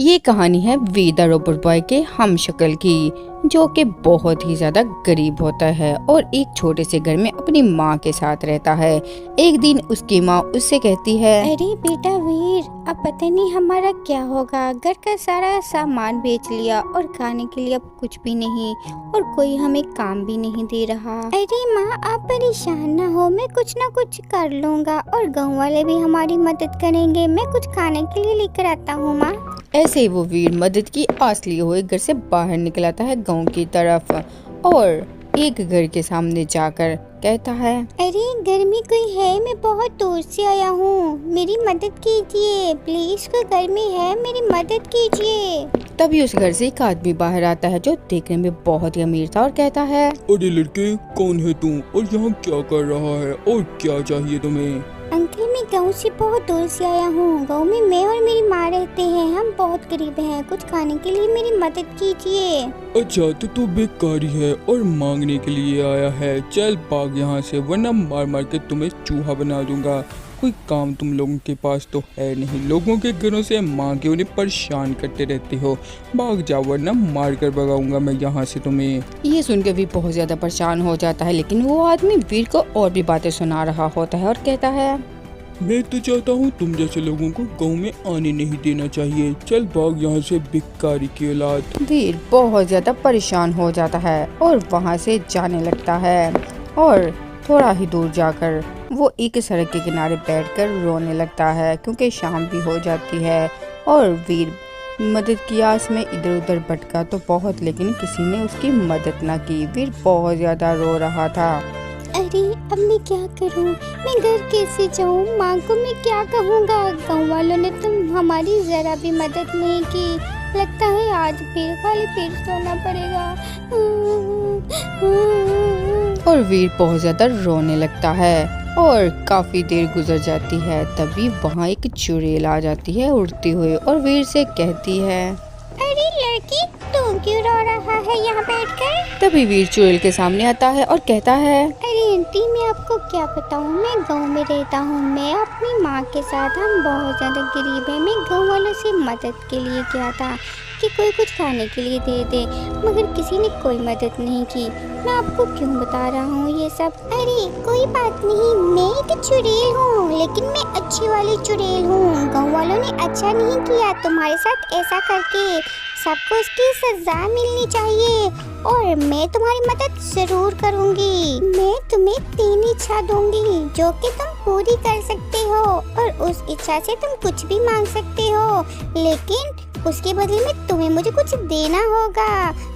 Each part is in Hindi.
ये कहानी है वी द रोबोट बॉय के हमशक्ल की, जो कि बहुत ही ज्यादा गरीब होता है और एक छोटे से घर में अपनी माँ के साथ रहता है। एक दिन उसकी माँ उससे कहती है, अरे बेटा वीर, अब पता नहीं हमारा क्या होगा। घर का सारा सामान बेच लिया और खाने के लिए अब कुछ भी नहीं और कोई हमें काम भी नहीं दे रहा। अरे माँ, आप परेशान ना हो, मैं कुछ ना कुछ कर लूँगा और गाँव वाले भी हमारी मदद करेंगे। मैं कुछ खाने के लिए लेकर आता हूँ माँ। ऐसे ही वो वीर मदद की आस लिए हुए घर से बाहर निकल आता है गांव की तरफ और एक घर के सामने जाकर कहता है, अरे घर में कोई है? मैं बहुत दूर से आया हूँ, मेरी मदद कीजिए प्लीज। कोई घर में है? मेरी मदद कीजिए। तभी उस घर से एक आदमी बाहर आता है जो देखने में बहुत ही अमीर था और कहता है, अरे लड़के, कौन है तू और यहाँ क्या कर रहा है और क्या चाहिए तुम्हें? अंकल, मैं गांव से बहुत दूर से आया हूँ। गांव में मैं और मेरी माँ रहते हैं। हम बहुत गरीब हैं, कुछ खाने के लिए मेरी मदद कीजिए। अच्छा, तो तू बेकारी है और मांगने के लिए आया है। चल भाग यहाँ से, वरना मार मार के तुम्हें चूहा बना दूंगा। कोई काम तुम लोगों के पास तो है नहीं, लोगों के घरों से मांग के उन्हें परेशान करते रहते हो। भाग जाओ वरना मार कर भगाऊंगा मैं यहाँ से तुम्हें। ये सुनकर वीर बहुत ज्यादा परेशान हो जाता है, लेकिन वो आदमी वीर को और भी बातें सुना रहा होता है और कहता है, मैं तो चाहता हूँ तुम जैसे लोगों को गाँव में आने नहीं देना चाहिए। चल भाग यहाँ से, भिखारी की औलाद। वीर बहुत ज्यादा परेशान हो जाता है और वहाँ से जाने लगता है और थोड़ा ही दूर जाकर वो एक सड़क के किनारे बैठकर रोने लगता है क्योंकि शाम भी हो जाती है। और वीर मदद की आस में इधर उधर भटका तो बहुत, लेकिन किसी ने उसकी मदद ना की। वीर बहुत ज्यादा रो रहा था। अरे अब मैं क्या करूं? मैं घर कैसे जाऊं? माँ को मैं क्या कहूँगा? गाँव वालों ने तो हमारी जरा भी मदद नहीं की। लगता है आज फिर खाली पेट सोना पड़ेगा। और वीर बहुत ज्यादा रोने लगता है और काफी देर गुजर जाती है। तभी वहाँ एक चुड़ैल आ जाती है उड़ती हुई और वीर से कहती है, अरे लड़की, तू क्यों रो रहा है यहाँ बैठकर? तभी वीर चुड़ैल के सामने आता है और कहता है, अरे आंटी, मैं आपको क्या बताऊँ, मैं गांव में रहता हूँ। मैं अपनी माँ के साथ, हम बहुत ज़्यादा गरीब हैं। मैं गांव वालों से मदद के लिए गया था कि कोई कुछ खाने के लिए दे दे, मगर किसी ने कोई मदद नहीं की। मैं आपको क्यों बता रहा हूँ ये सब? अरे कोई बात नहीं, मैं एक चुड़ैल हूँ, लेकिन मैं अच्छी वाली चुड़ैल हूँ। गाँव वालों ने अच्छा नहीं किया तुम्हारे साथ ऐसा करके। सबको इसकी सजा मिलनी चाहिए और मैं तुम्हारी मदद जरूर करूंगी। मैं तुम्हें 3 इच्छा दूंगी जो कि तुम पूरी कर सकते हो और उस इच्छा से तुम कुछ भी मांग सकते हो, लेकिन उसके बदले में तुम्हें मुझे कुछ देना होगा।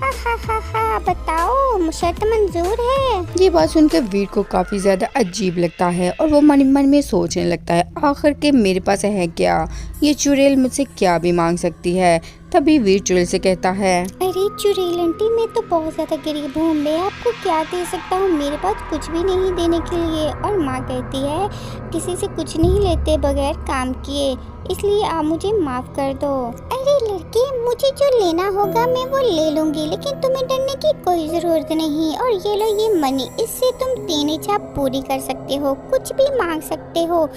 हा, बताओ, शर्त मंजूर है? ये बात सुनकर वीर को काफी ज्यादा अजीब लगता है और वो मन मन में सोचने लगता है, आखिर के मेरे पास है क्या? ये चुड़ैल मुझसे क्या भी मांग सकती है। तभी वीर चुड़ैल से कहता है, अरे चुड़ैल आंटी, मैं तो बहुत ज़्यादा गरीब हूँ, मैं आपको क्या दे सकता हूँ? मेरे पास कुछ भी नहीं देने के लिए। और माँ कहती है किसी से कुछ नहीं लेते बगैर काम किए, इसलिए आप मुझे माफ़ कर दो। अरे लड़की, मुझे जो लेना होगा मैं वो ले लूँगी, लेकिन तुम्हें डरने की कोई ज़रूरत नहीं। और ये लो ये मनी, इससे तुम 3 इच्छा पूरी कर सकते हो, कुछ भी मांग सकते हो।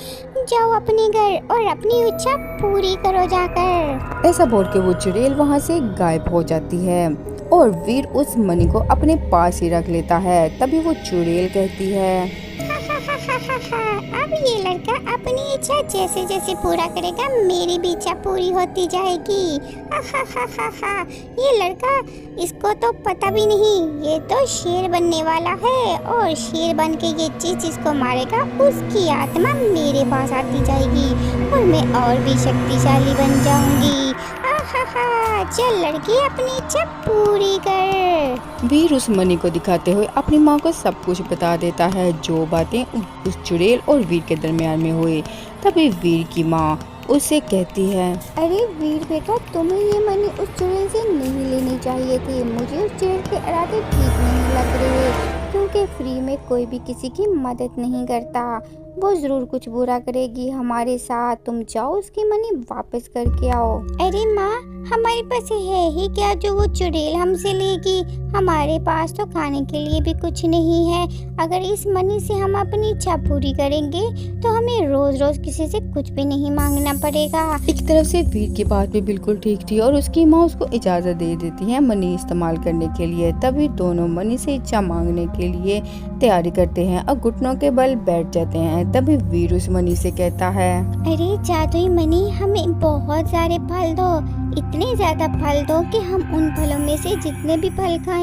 जाओ अपने घर और अपनी इच्छा पूरी करो जाकर। ऐसा बोल के वो चुड़ैल वहाँ से गायब हो जाती है और वीर उस मनी को अपने पास ही रख लेता है। तभी वो चुड़ैल कहती है, अब ये लड़का अपनी इच्छा जैसे जैसे पूरा करेगा, मेरी भी इच्छा पूरी होती जाएगी। ये लड़का, इसको तो पता भी नहीं, ये तो शेर बनने वाला है और शेर बन के ये जिसको मारेगा उसकी आत्मा मेरे पास आती जाएगी और मैं और भी शक्तिशाली बन जाऊंगी। चल लड़की, अपनी इच्छा पूरी कर। वीर उस मनी को दिखाते हुए अपनी माँ को सब कुछ बता देता है, जो बातें उस चुड़ैल और वीर के दरमियान में हुई। तभी वीर की माँ उससे कहती है, अरे वीर बेटा, तुम्हें ये मनी उस चुड़ैल से नहीं लेनी चाहिए थी। मुझे उस चुड़ैल के इरादे ठीक नहीं लग रहे, क्योंकि फ्री में कोई भी किसी की मदद नहीं करता। वो जरूर कुछ बुरा करेगी हमारे साथ। तुम जाओ उसकी मनी वापस करके आओ। अरे माँ, हमारे पास है ही क्या जो वो चुड़ैल हमसे लेगी? हमारे पास तो खाने के लिए भी कुछ नहीं है। अगर इस मनी से हम अपनी इच्छा पूरी करेंगे तो हमें रोज रोज किसी से कुछ भी नहीं मांगना पड़ेगा। एक तरफ से वीर की बात भी बिल्कुल ठीक थी और उसकी माँ उसको इजाजत दे देती है मनी इस्तेमाल करने के लिए। तभी दोनों मनी से इच्छा मांगने के लिए तैयारी करते हैं और घुटनों के बल बैठ जाते हैं। तभी वीर उस मनी से कहता है, अरे जादुई मनी, हमें बहुत सारे फल दो, इतने ज्यादा फल दो कि हम उन फलों में से जितने भी फल खाएं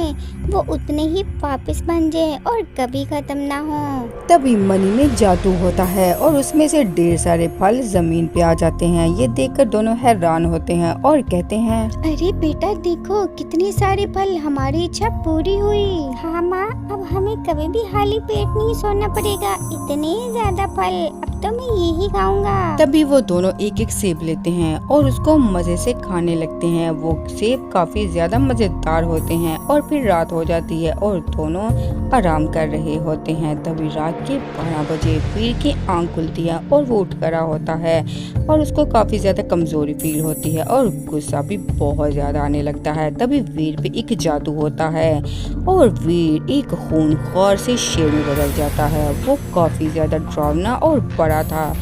वो उतने ही वापस बन जाए और कभी खत्म ना हो। तभी मनी में जादू होता है और उसमें से ढेर सारे फल जमीन पे आ जाते हैं। ये देखकर दोनों हैरान होते हैं और कहते हैं, अरे बेटा देखो, कितने सारे फल, हमारी इच्छा पूरी हुई। हाँ माँ, अब हमें कभी भी खाली पेट नहीं सोना पड़ेगा। इतने ज्यादा फल, अब तो मैं यही खाऊंगा। तभी वो दोनों एक एक सेब लेते हैं और उसको मजे से खाने लगते हैं। वो सेब काफी ज्यादा मजेदार होते हैं और फिर रात हो जाती है और दोनों आराम कर रहे होते हैं। तभी रात के 12 बजे वीर की आंख खुलती है और वो उठ खड़ा होता है और उसको काफी ज्यादा कमजोरी फील होती है और गुस्सा भी बहुत ज्यादा आने लगता है। तभी वीर पे एक जादू होता है और वीर एक खूंखार से शेर में बदल जाता है। वो काफी ज्यादा डरावना और बड़ा था।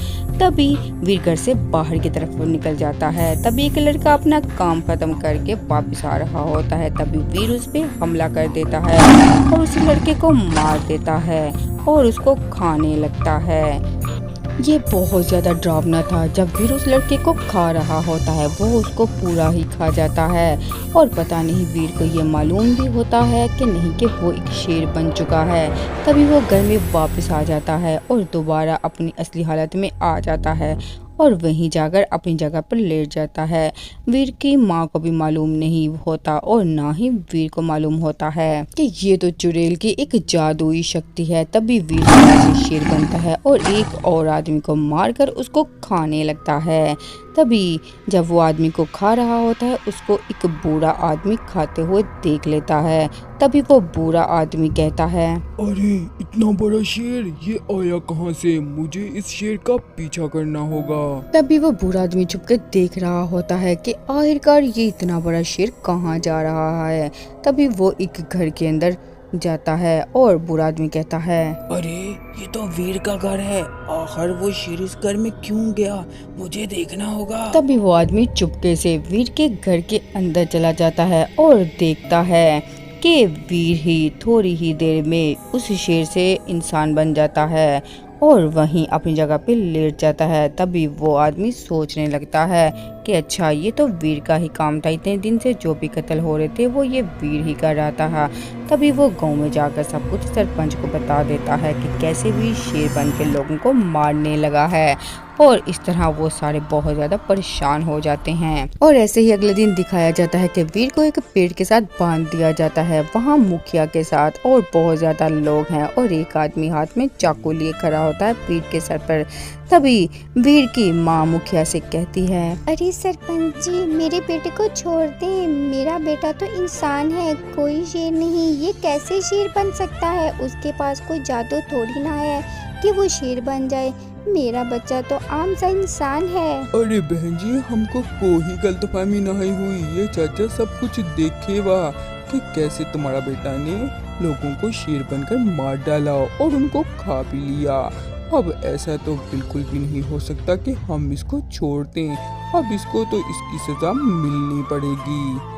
तभी वीर घर से बाहर की तरफ निकल जाता है। तभी एक लड़का अपना काम खत्म करके वापस आ रहा होता है। तभी वीर उस पे हमला कर देता है और उस लड़के को मार देता है और उसको खाने लगता है। ये बहुत ज्यादा डरावना था। जब वीर उस लड़के को खा रहा होता है वो उसको पूरा ही खा जाता है और पता नहीं वीर को ये मालूम भी होता है कि नहीं कि वो एक शेर बन चुका है। तभी वो घर में वापस आ जाता है और दोबारा अपनी असली हालत में आ जाता है और वहीं जाकर अपनी जगह पर लेट जाता है। वीर की माँ को भी मालूम नहीं होता और ना ही वीर को मालूम होता है कि ये तो चुड़ैल की एक जादुई शक्ति है। तभी वीर से शेर बनता है और एक और आदमी को मारकर उसको खाने लगता है। तभी जब वो आदमी को खा रहा होता है उसको एक बूढ़ा आदमी खाते हुए देख लेता है। तभी वो बूढ़ा आदमी कहता है, अरे इतना बड़ा शेर, ये आया कहाँ से? मुझे इस शेर का पीछा करना होगा। तभी वो बूढ़ा आदमी छुप के देख रहा होता है कि आखिरकार ये इतना बड़ा शेर कहाँ जा रहा है। तभी वो एक घर के अंदर जाता है और बूढ़ा आदमी कहता है, अरे ये तो वीर का घर है, आखिर वो शेर इस घर में क्यों गया? मुझे देखना होगा। तभी वो आदमी चुपके से वीर के घर के अंदर चला जाता है और देखता है कि वीर ही थोड़ी ही देर में उस शेर से इंसान बन जाता है और वहीं अपनी जगह पे लेट जाता है। तभी वो आदमी सोचने लगता है कि अच्छा ये तो वीर का ही काम था, इतने दिन से जो भी कत्ल हो रहे थे वो ये वीर ही कर रहा था। तभी वो गांव में जाकर सब कुछ सरपंच को बता देता है कि कैसे वीर शेर बन के लोगों को मारने लगा है और इस तरह वो सारे बहुत ज्यादा परेशान हो जाते हैं। और ऐसे ही अगले दिन दिखाया जाता है कि वीर को एक पेड़ के साथ बांध दिया जाता है। वहाँ मुखिया के साथ और बहुत ज्यादा लोग हैं और एक आदमी हाथ में चाकू लिए खड़ा होता है वीर के सर पर। तभी वीर की माँ मुखिया से कहती है, अरे सरपंच जी, मेरे बेटे को छोड़ दें। मेरा बेटा तो इंसान है, कोई शेर नहीं। ये कैसे शेर बन सकता है? उसके पास कोई जादू थोड़ी ना है कि वो शेर बन जाए। मेरा बच्चा तो आम सा इंसान है। अरे बहन जी, हमको कोई गलतफहमी नहीं हुई। ये चाचा सब कुछ देखे वा कि कैसे तुम्हारा बेटा ने लोगों को शेर बनकर मार डाला और उनको खा भी लिया। अब ऐसा तो बिल्कुल भी नहीं हो सकता कि हम इसको छोड़ दें। अब इसको तो इसकी सजा मिलनी पड़ेगी।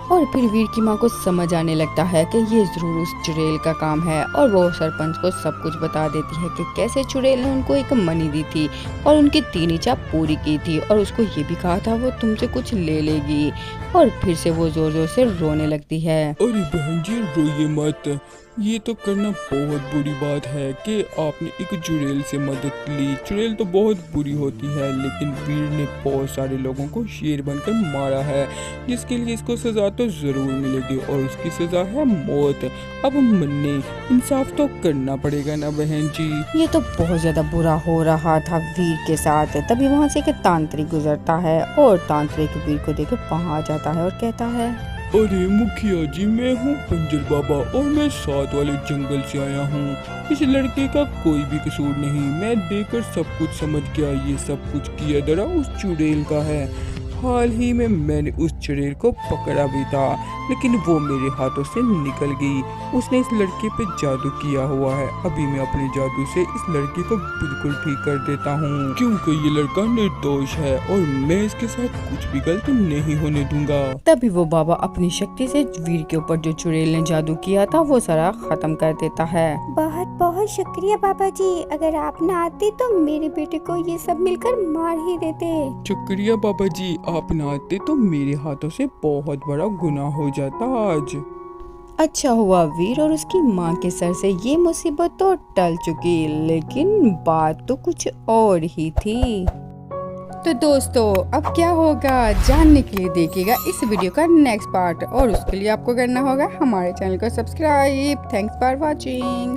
और फिर वीर की माँ को समझ आने लगता है कि ये जरूर उस चुड़ैल का काम है और वो सरपंच को सब कुछ बता देती है कि कैसे चुड़ैल ने उनको एक मनी दी थी और उनकी 3 इच्छा पूरी की थी और उसको ये भी कहा था वो तुमसे कुछ ले लेगी। और फिर से वो जोर जोर से रोने लगती है। अरे बहन जी रोइए मत, ये तो करना बहुत बुरी बात है कि आपने एक चुड़ैल से मदद ली। चुड़ैल तो बहुत बुरी होती है, लेकिन वीर ने बहुत सारे लोगों को शेर बनकर मारा है, जिसके लिए इसको सजा तो जरूर मिलेगी और उसकी सजा है मौत। अब मन्ने इंसाफ तो करना पड़ेगा ना बहन जी। ये तो बहुत ज्यादा बुरा हो रहा था वीर के साथ। तभी वहाँ से एक तांत्रिक गुजरता है और तांत्रिक वीर को देख वहाँ आ जाता है और कहता है, अरे मुखिया जी, मैं हूँ बंजर बाबा और मैं साथ वाले जंगल से आया हूँ। इस लड़के का कोई भी कसूर नहीं, मैं देखकर सब कुछ समझ गया। ये सब कुछ किया दरा उस चुड़ैल का है। हाल ही में मैंने उस चुड़ैल को पकड़ा भी था, लेकिन वो मेरे हाथों से निकल गई। उसने इस लड़के पे जादू किया हुआ है। अभी मैं अपने जादू से इस लड़के को बिल्कुल ठीक कर देता हूँ, क्योंकि ये लड़का निर्दोष है और मैं इसके साथ कुछ भी गलत नहीं होने दूंगा। तभी वो बाबा अपनी शक्ति से वीर के ऊपर जो चुड़ैल ने जादू किया था वो सारा खत्म कर देता है। बहुत बहुत शुक्रिया बाबा जी, अगर आप ना आते तो मेरे बेटे को ये सब मिलकर मार ही देते। शुक्रिया बाबा जी, आप ना आते तो मेरे हाथों से बहुत बड़ा गुनाह हो जाता आज। अच्छा हुआ वीर और उसकी माँ के सर से ये मुसीबत तो टल चुकी, लेकिन बात तो कुछ और ही थी। तो दोस्तों अब क्या होगा जानने के लिए देखिएगा इस वीडियो का नेक्स्ट पार्ट, और उसके लिए आपको करना होगा हमारे चैनल को सब्सक्राइब। Thanks for watching.